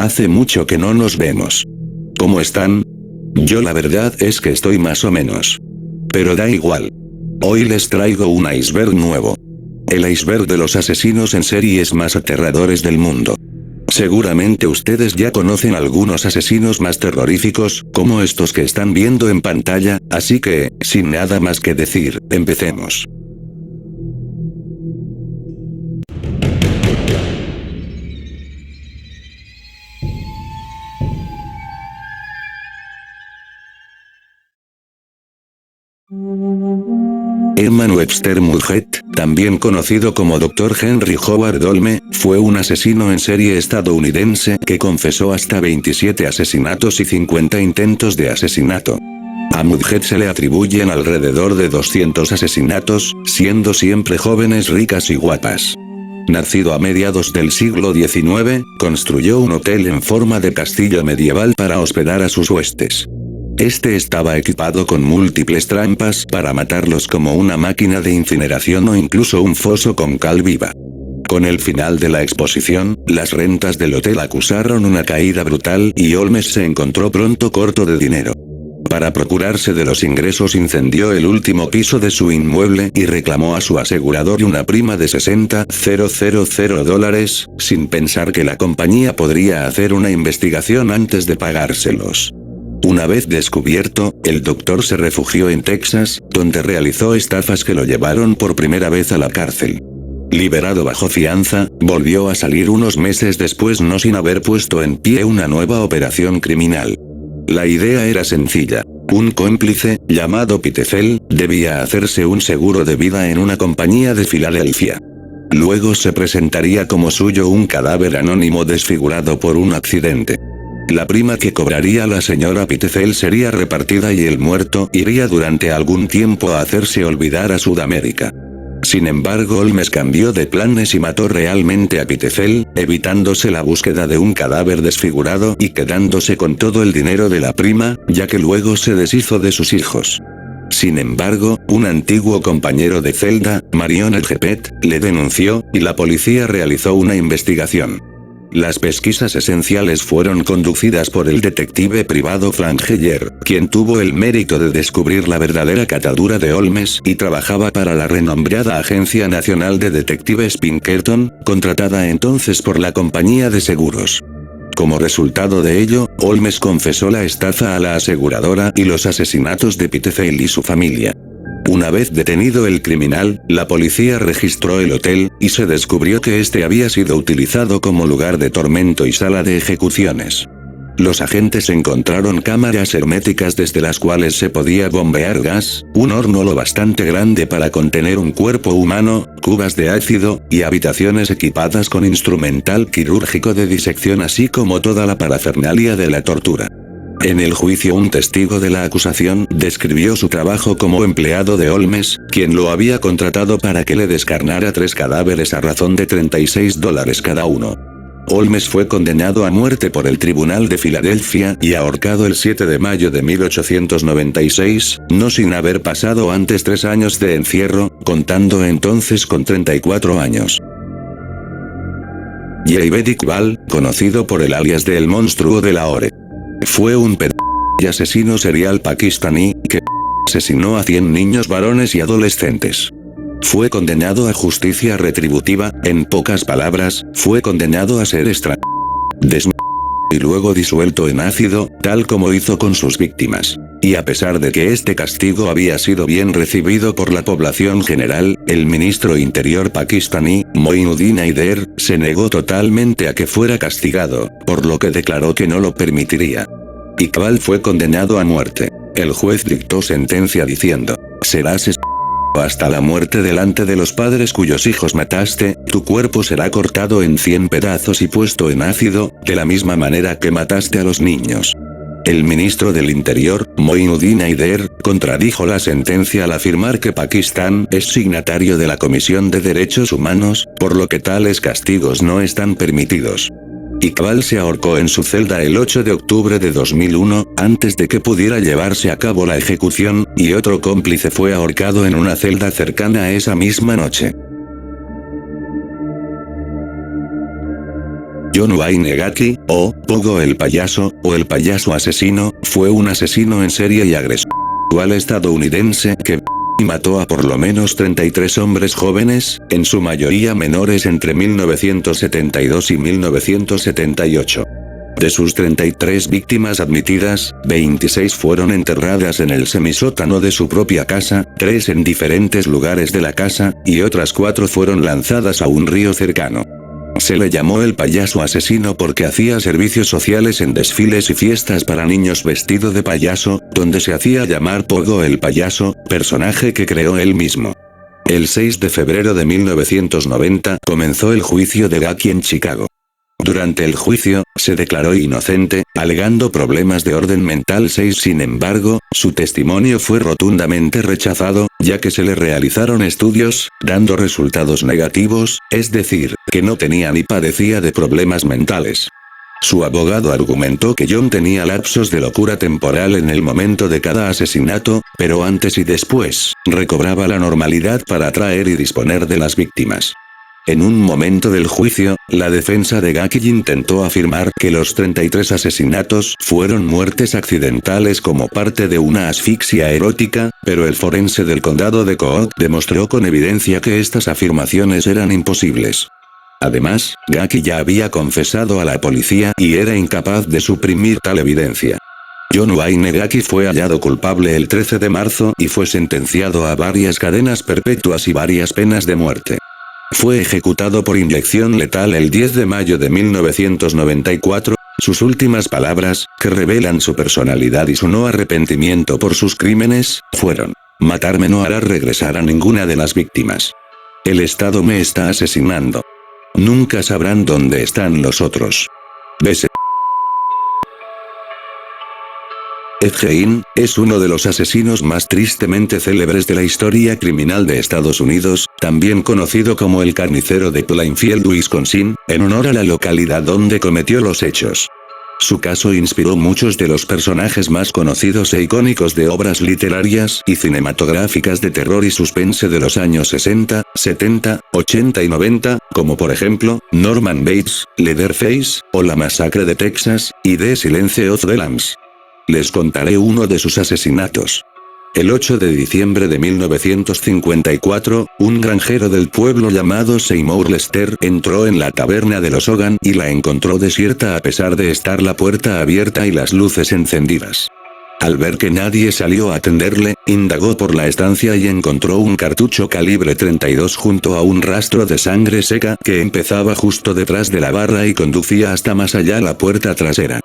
Hace mucho que no nos vemos. ¿Cómo están? Yo la verdad es que estoy más o menos. Pero da igual. Hoy les traigo un iceberg nuevo. El iceberg de los asesinos en series más aterradores del mundo. Seguramente ustedes ya conocen algunos asesinos más terroríficos, como estos que están viendo en pantalla, así que, sin nada más que decir, empecemos. Herman Webster Mudgett, también conocido como Dr. Henry Howard Olme, fue un asesino en serie estadounidense que confesó hasta 27 asesinatos y 50 intentos de asesinato. A Mudgett se le atribuyen alrededor de 200 asesinatos, siendo siempre jóvenes ricas y guapas. Nacido a mediados del siglo XIX, construyó un hotel en forma de castillo medieval para hospedar a sus huestes. Este estaba equipado con múltiples trampas para matarlos, como una máquina de incineración o incluso un foso con cal viva. Con el final de la exposición, las rentas del hotel acusaron una caída brutal y Holmes se encontró pronto corto de dinero. Para procurarse de los ingresos incendió el último piso de su inmueble y reclamó a su asegurador una prima de $60,000, sin pensar que la compañía podría hacer una investigación antes de pagárselos. Una vez descubierto, el doctor se refugió en Texas, donde realizó estafas que lo llevaron por primera vez a la cárcel. Liberado bajo fianza, volvió a salir unos meses después, no sin haber puesto en pie una nueva operación criminal. La idea era sencilla. Un cómplice, llamado Pitefel, debía hacerse un seguro de vida en una compañía de Filadelfia. Luego se presentaría como suyo un cadáver anónimo desfigurado por un accidente. La prima que cobraría la señora Pitefel sería repartida y el muerto iría durante algún tiempo a hacerse olvidar a Sudamérica. Sin embargo, Holmes cambió de planes y mató realmente a Pitefel, evitándose la búsqueda de un cadáver desfigurado y quedándose con todo el dinero de la prima, ya que luego se deshizo de sus hijos. Sin embargo, un antiguo compañero de celda, Marion Elgepet, le denunció, y la policía realizó una investigación. Las pesquisas esenciales fueron conducidas por el detective privado Frank Heller, quien tuvo el mérito de descubrir la verdadera catadura de Holmes y trabajaba para la renombrada Agencia Nacional de Detectives Pinkerton, contratada entonces por la compañía de seguros. Como resultado de ello, Holmes confesó la estafa a la aseguradora y los asesinatos de Pitefel y su familia. Una vez detenido el criminal, la policía registró el hotel, y se descubrió que este había sido utilizado como lugar de tormento y sala de ejecuciones. Los agentes encontraron cámaras herméticas desde las cuales se podía bombear gas, un horno lo bastante grande para contener un cuerpo humano, cubas de ácido, y habitaciones equipadas con instrumental quirúrgico de disección, así como toda la parafernalia de la tortura. En el juicio, un testigo de la acusación describió su trabajo como empleado de Holmes, quien lo había contratado para que le descarnara 3 cadáveres a razón de $36 cada uno. Holmes fue condenado a muerte por el Tribunal de Filadelfia y ahorcado el 7 de mayo de 1896, no sin haber pasado antes 3 años de encierro, contando entonces con 34 años. J. Iqbal, conocido por el alias de El Monstruo de Lahore, fue un y asesino serial pakistaní, que asesinó a 100 niños varones y adolescentes. Fue condenado a justicia retributiva, en pocas palabras, fue condenado a ser y luego disuelto en ácido, tal como hizo con sus víctimas. Y a pesar de que este castigo había sido bien recibido por la población general, el ministro interior pakistaní, Moinuddin Haider, se negó totalmente a que fuera castigado, por lo que declaró que no lo permitiría. Iqbal fue condenado a muerte. El juez dictó sentencia diciendo: serás hasta la muerte delante de los padres cuyos hijos mataste, tu cuerpo será cortado en 100 pedazos y puesto en ácido, de la misma manera que mataste a los niños. El ministro del Interior, Moinuddin Haider, contradijo la sentencia al afirmar que Pakistán es signatario de la Comisión de Derechos Humanos, por lo que tales castigos no están permitidos. Iqbal se ahorcó en su celda el 8 de octubre de 2001, antes de que pudiera llevarse a cabo la ejecución, y otro cómplice fue ahorcado en una celda cercana a esa misma noche. John Wayne Gacy, o Pogo el payaso, o el payaso asesino, fue un asesino en serie y agresor estadounidense que mató a por lo menos 33 hombres jóvenes, en su mayoría menores entre 1972 y 1978. De sus 33 víctimas admitidas, 26 fueron enterradas en el semisótano de su propia casa, 3 en diferentes lugares de la casa, y otras 4 fueron lanzadas a un río cercano. Se le llamó el payaso asesino porque hacía servicios sociales en desfiles y fiestas para niños vestido de payaso, donde se hacía llamar Pogo el payaso, personaje que creó él mismo. El 6 de febrero de 1990 comenzó el juicio de Gacy en Chicago. Durante el juicio, se declaró inocente, alegando problemas de orden mental. Sin embargo, su testimonio fue rotundamente rechazado, ya que se le realizaron estudios, dando resultados negativos, es decir, que no tenía ni padecía de problemas mentales. Su abogado argumentó que John tenía lapsos de locura temporal en el momento de cada asesinato, pero antes y después, recobraba la normalidad para atraer y disponer de las víctimas. En un momento del juicio, la defensa de Gacy intentó afirmar que los 33 asesinatos fueron muertes accidentales como parte de una asfixia erótica, pero el forense del condado de Cook demostró con evidencia que estas afirmaciones eran imposibles. Además, Gacy ya había confesado a la policía y era incapaz de suprimir tal evidencia. John Wayne Gacy fue hallado culpable el 13 de marzo y fue sentenciado a varias cadenas perpetuas y varias penas de muerte. Fue ejecutado por inyección letal el 10 de mayo de 1994, sus últimas palabras, que revelan su personalidad y su no arrepentimiento por sus crímenes, fueron: "Matarme no hará regresar a ninguna de las víctimas. El Estado me está asesinando. Nunca sabrán dónde están los otros. Bese". Ed Gein es uno de los asesinos más tristemente célebres de la historia criminal de Estados Unidos, también conocido como el carnicero de Plainfield, Wisconsin, en honor a la localidad donde cometió los hechos. Su caso inspiró muchos de los personajes más conocidos e icónicos de obras literarias y cinematográficas de terror y suspense de los años 60, 70, 80 y 90, como por ejemplo, Norman Bates, Leatherface, o La Masacre de Texas, y The Silence of the Lambs. Les contaré uno de sus asesinatos. El 8 de diciembre de 1954, un granjero del pueblo llamado Seymour Lester entró en la taberna de los Hogan y la encontró desierta a pesar de estar la puerta abierta y las luces encendidas. Al ver que nadie salió a atenderle, indagó por la estancia y encontró un cartucho calibre 32 junto a un rastro de sangre seca que empezaba justo detrás de la barra y conducía hasta más allá la puerta trasera.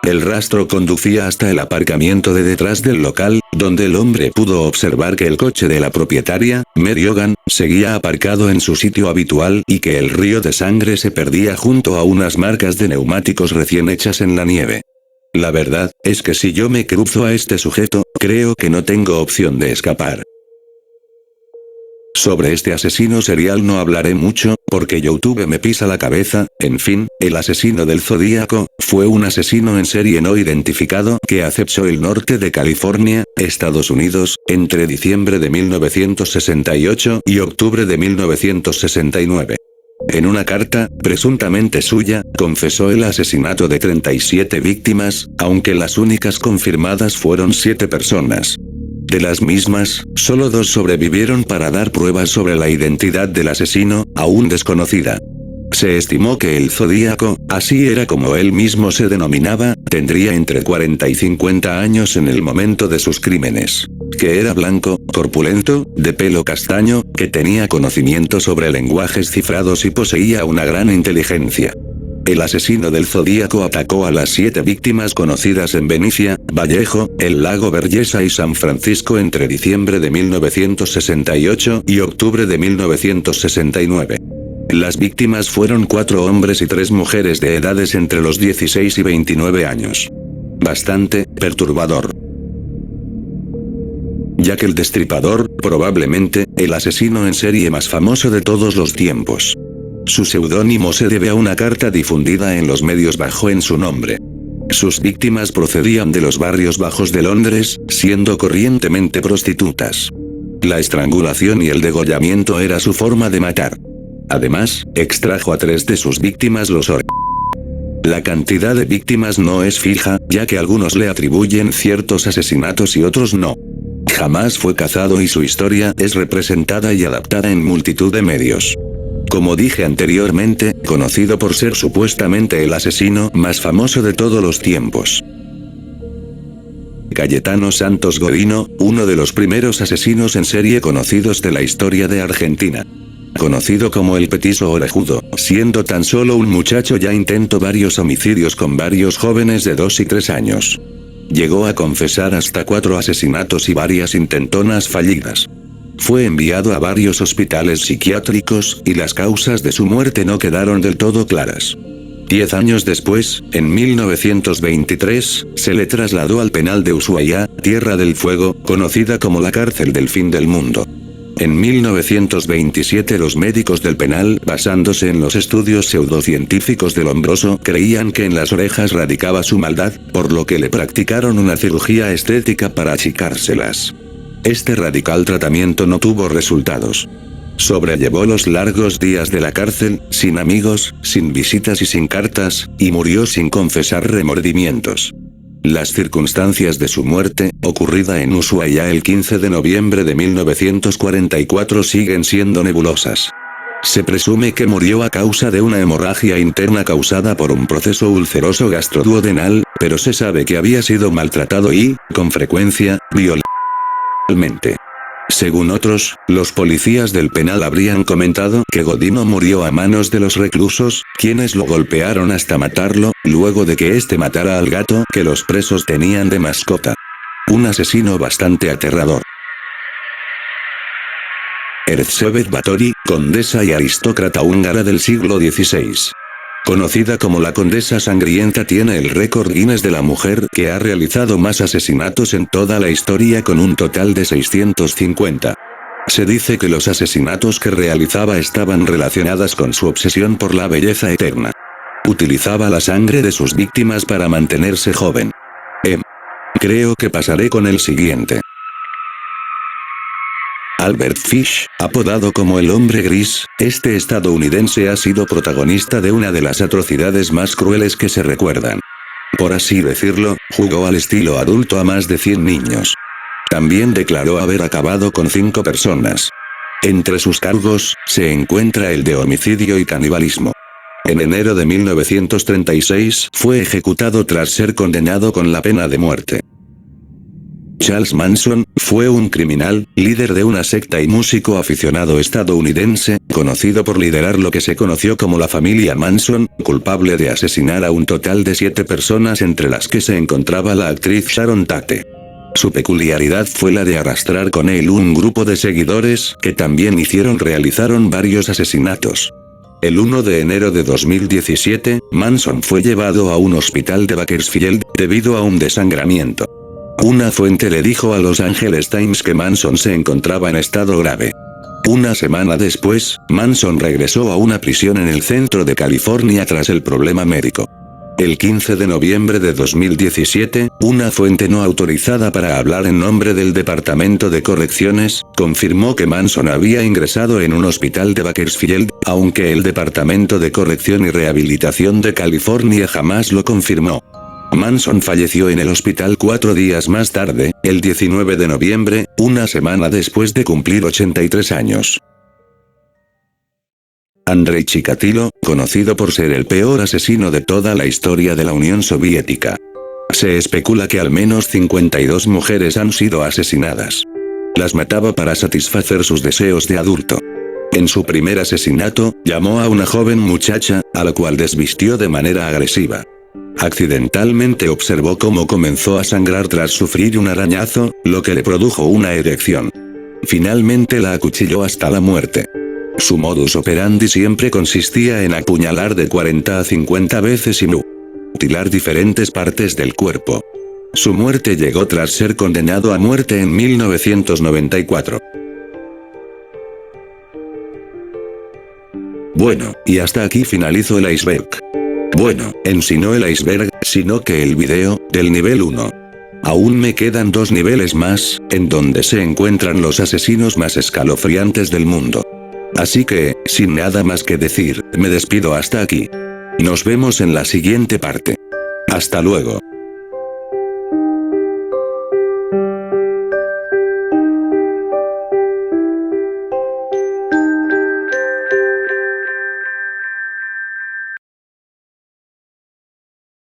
El rastro conducía hasta el aparcamiento de detrás del local, donde el hombre pudo observar que el coche de la propietaria, Mary Hogan, seguía aparcado en su sitio habitual y que el río de sangre se perdía junto a unas marcas de neumáticos recién hechas en la nieve. La verdad, es que si yo me cruzo a este sujeto, creo que no tengo opción de escapar. Sobre este asesino serial no hablaré mucho, porque YouTube me pisa la cabeza. En fin, el asesino del Zodíaco fue un asesino en serie no identificado que acechó el norte de California, Estados Unidos, entre diciembre de 1968 y octubre de 1969. En una carta, presuntamente suya, confesó el asesinato de 37 víctimas, aunque las únicas confirmadas fueron 7 personas. De las mismas, solo 2 sobrevivieron para dar pruebas sobre la identidad del asesino, aún desconocida. Se estimó que el Zodíaco, así era como él mismo se denominaba, tendría entre 40 y 50 años en el momento de sus crímenes. Que era blanco, corpulento, de pelo castaño, que tenía conocimiento sobre lenguajes cifrados y poseía una gran inteligencia. El asesino del Zodíaco atacó a las 7 víctimas conocidas en Benicia, Vallejo, el lago Berryessa y San Francisco entre diciembre de 1968 y octubre de 1969. Las víctimas fueron 4 hombres y 3 mujeres de edades entre los 16 y 29 años. Bastante perturbador. Jack el Destripador, probablemente, el asesino en serie más famoso de todos los tiempos. Su seudónimo se debe a una carta difundida en los medios bajo en su nombre. Sus víctimas procedían de los barrios bajos de Londres, siendo corrientemente prostitutas. La estrangulación y el degollamiento era su forma de matar. Además, extrajo a 3 de sus víctimas los órganos. La cantidad de víctimas no es fija, ya que algunos le atribuyen ciertos asesinatos y otros no. Jamás fue cazado y su historia es representada y adaptada en multitud de medios. Como dije anteriormente, conocido por ser supuestamente el asesino más famoso de todos los tiempos. Cayetano Santos Godino, uno de los primeros asesinos en serie conocidos de la historia de Argentina. Conocido como el Petiso Orejudo, siendo tan solo un muchacho ya intentó varios homicidios con varios jóvenes de 2 y 3 años. Llegó a confesar hasta 4 asesinatos y varias intentonas fallidas. Fue enviado a varios hospitales psiquiátricos, y las causas de su muerte no quedaron del todo claras. 10 años después, en 1923, se le trasladó al penal de Ushuaia, Tierra del Fuego, conocida como la cárcel del fin del mundo. En 1927 los médicos del penal, basándose en los estudios pseudocientíficos de Lombroso, creían que en las orejas radicaba su maldad, por lo que le practicaron una cirugía estética para achicárselas. Este radical tratamiento no tuvo resultados. Sobrellevó los largos días de la cárcel, sin amigos, sin visitas y sin cartas, y murió sin confesar remordimientos. Las circunstancias de su muerte, ocurrida en Ushuaia el 15 de noviembre de 1944, siguen siendo nebulosas. Se presume que murió a causa de una hemorragia interna causada por un proceso ulceroso gastroduodenal, pero se sabe que había sido maltratado y, con frecuencia, violentamente. Según otros, los policías del penal habrían comentado que Godino murió a manos de los reclusos, quienes lo golpearon hasta matarlo, luego de que éste matara al gato que los presos tenían de mascota. Un asesino bastante aterrador. Erzsébet Báthory, condesa y aristócrata húngara del siglo XVI. Conocida como la Condesa Sangrienta, tiene el récord Guinness de la mujer que ha realizado más asesinatos en toda la historia, con un total de 650. Se dice que los asesinatos que realizaba estaban relacionadas con su obsesión por la belleza eterna. Utilizaba la sangre de sus víctimas para mantenerse joven. Creo que pasaré con el siguiente. Albert Fish, apodado como el Hombre Gris, este estadounidense ha sido protagonista de una de las atrocidades más crueles que se recuerdan. Por así decirlo, jugó al estilo adulto a más de 100 niños. También declaró haber acabado con 5 personas. Entre sus cargos, se encuentra el de homicidio y canibalismo. En enero de 1936 fue ejecutado tras ser condenado con la pena de muerte. Charles Manson, fue un criminal, líder de una secta y músico aficionado estadounidense, conocido por liderar lo que se conoció como la familia Manson, culpable de asesinar a un total de 7 personas, entre las que se encontraba la actriz Sharon Tate. Su peculiaridad fue la de arrastrar con él un grupo de seguidores, que también realizaron varios asesinatos. El 1 de enero de 2017, Manson fue llevado a un hospital de Bakersfield, debido a un desangramiento. Una fuente le dijo a Los Angeles Times que Manson se encontraba en estado grave. Una semana después, Manson regresó a una prisión en el centro de California tras el problema médico. El 15 de noviembre de 2017, una fuente no autorizada para hablar en nombre del Departamento de Correcciones, confirmó que Manson había ingresado en un hospital de Bakersfield, aunque el Departamento de Corrección y Rehabilitación de California jamás lo confirmó. Manson falleció en el hospital 4 días más tarde, el 19 de noviembre, una semana después de cumplir 83 años. Andrei Chikatilo, conocido por ser el peor asesino de toda la historia de la Unión Soviética. Se especula que al menos 52 mujeres han sido asesinadas. Las mataba para satisfacer sus deseos de adulto. En su primer asesinato, llamó a una joven muchacha, a la cual desvistió de manera agresiva. Accidentalmente observó cómo comenzó a sangrar tras sufrir un arañazo, lo que le produjo una erección. Finalmente la acuchilló hasta la muerte. Su modus operandi siempre consistía en apuñalar de 40 a 50 veces y mutilar diferentes partes del cuerpo. Su muerte llegó tras ser condenado a muerte en 1994. Bueno, y hasta aquí finalizó el iceberg. Bueno, en sí no el iceberg, sino que el video, del nivel 1. Aún me quedan 2 niveles más, en donde se encuentran los asesinos más escalofriantes del mundo. Así que, sin nada más que decir, me despido hasta aquí. Nos vemos en la siguiente parte. Hasta luego.